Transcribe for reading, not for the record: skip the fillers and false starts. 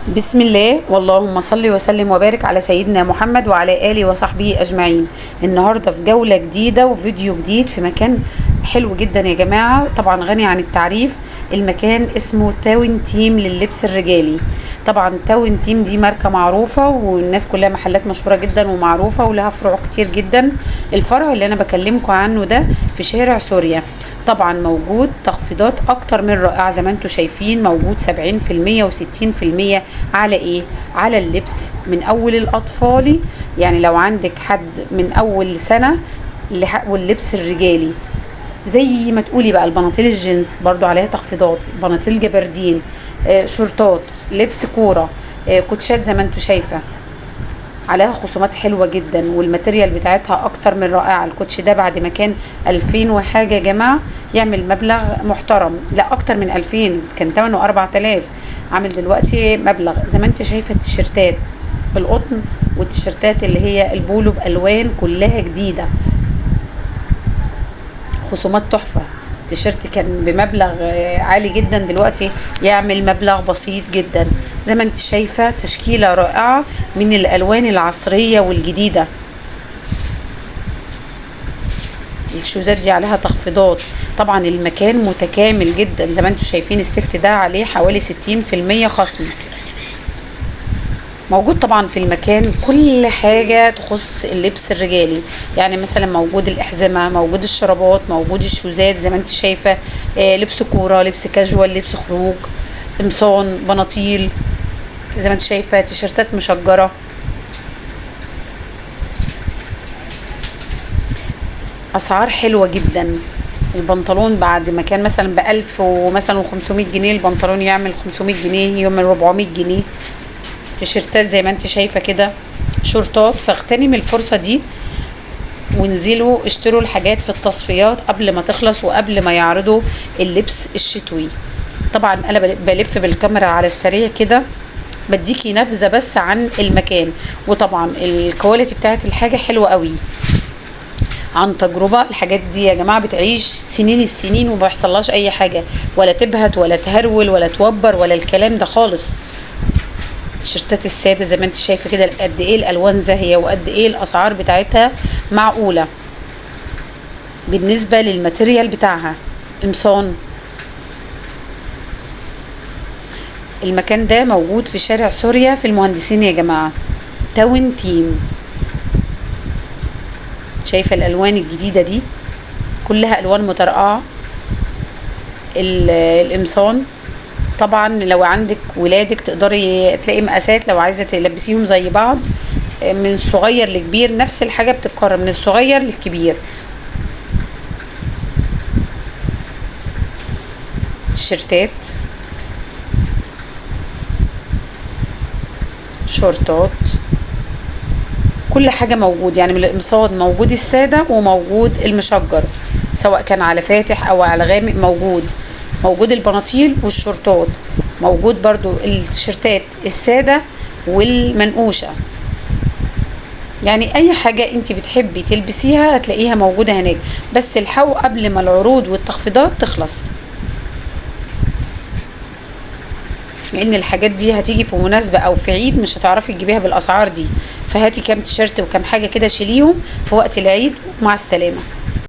بسم الله واللهم صل وسلم وبارك على سيدنا محمد وعلى آله وصحبه أجمعين. النهاردة في جولة جديدة وفيديو جديد في مكان حلو جدا يا جماعة، طبعا غني عن التعريف. المكان اسمه تاون تيم لللبس الرجالي. طبعا تاون تيم دي ماركة معروفة والناس كلها محلات مشهورة جدا ومعروفة ولها فروع كتير جدا. الفرع اللي أنا بكلمكم عنه ده في شارع سوريا. طبعا موجود تخفيضات اكتر من رائعة زي ما انتم شايفين، موجود 70% و60% على ايه؟ على اللبس من اول الاطفالي، يعني لو عندك حد من اول سنة، واللبس الرجالي زي ما تقولي بقى البناطيل الجينز برضو عليها تخفيضات، بناطيل جبردين، شورتات، لبس كورة، كوتشات زي ما انتم شايفة عليها خصومات حلوة جدا، والماتيريال بتاعتها اكتر من رائعة. الكوتش ده بعد ما كان 2000 وحاجة يا جماعة يعمل مبلغ محترم، لا اكتر من 2000، كان ثمنه 4000، عامل دلوقتي مبلغ. زي ما انت شايفة التيشيرتات القطن والتيشيرتات اللي هي البولو بالوان كلها جديدة، خصومات تحفة. التيشيرت كان بمبلغ عالي جدا، دلوقتي يعمل مبلغ بسيط جدا. زي ما انت شايفة تشكيلة رائعة من الالوان العصرية والجديدة. الشوزات دي عليها تخفيضات. طبعا المكان متكامل جدا، زي ما انتم شايفين السيفت ده عليه حوالي 60% خصم. موجود طبعا في المكان كل حاجة تخص اللبس الرجالي، يعني مثلا موجود الأحزمة، موجود الشرابات، موجود الشوزات زي ما انت شايفة، لبس كورة، لبس كاجوال، لبس خروج، قمصان، بناطيل زي ما انت شايفة، تيشيرتات مشجرة. أسعار حلوة جدا. البنطلون بعد ما كان مثلا ب1000 ومثلا و500 جنيه، البنطلون يعمل 500 جنيه، يعمل 400 جنيه. تيشيرتات زي ما انت شايفه كده، شورتات. فاغتنم الفرصه دي وانزلوا اشتروا الحاجات في التصفيات قبل ما تخلص وقبل ما يعرضوا اللبس الشتوي. طبعا انا بلف بالكاميرا على السريع كده بديكي نبذه بس عن المكان، وطبعا الكواليتي بتاعت الحاجه حلوه قوي عن تجربه. الحاجات دي يا جماعه بتعيش سنين السنين وما بيحصلهاش اي حاجه، ولا تبهت ولا تهرول ولا توبر ولا الكلام ده خالص. التيشيرتات الساده زي ما انت شايفه كده، قد ايه الالوان زاهيه وقد ايه الاسعار بتاعتها معقوله بالنسبه للماتيريال بتاعها. قمصان. المكان ده موجود في شارع سوريا في المهندسين يا جماعه، تاون تيم. شايفه الالوان الجديده دي كلها الوان مترقعه. القمصان طبعا لو عندك ولادك تقدري تلاقي مقاسات، لو عايزه تلبسيهم زي بعض من صغير لكبير، نفس الحاجه بتتكرر من الصغير للكبير. تيشيرتات، شورتات، كل حاجه موجود، يعني من القمصان موجود الساده وموجود المشجر، سواء كان على فاتح او على غامق موجود البناطيل والشورتات، موجود برضو التيشيرتات السادة والمنقوشة. يعني اي حاجة انت بتحبي تلبسيها هتلاقيها موجودة هناك، بس الحقوا قبل ما العروض والتخفيضات تخلص، لان الحاجات دي هتيجي في مناسبة او في عيد مش هتعرفي تجيبيها بالاسعار دي. فهاتي كام تيشيرت وكام حاجة كده شيليهم في وقت العيد. مع السلامة.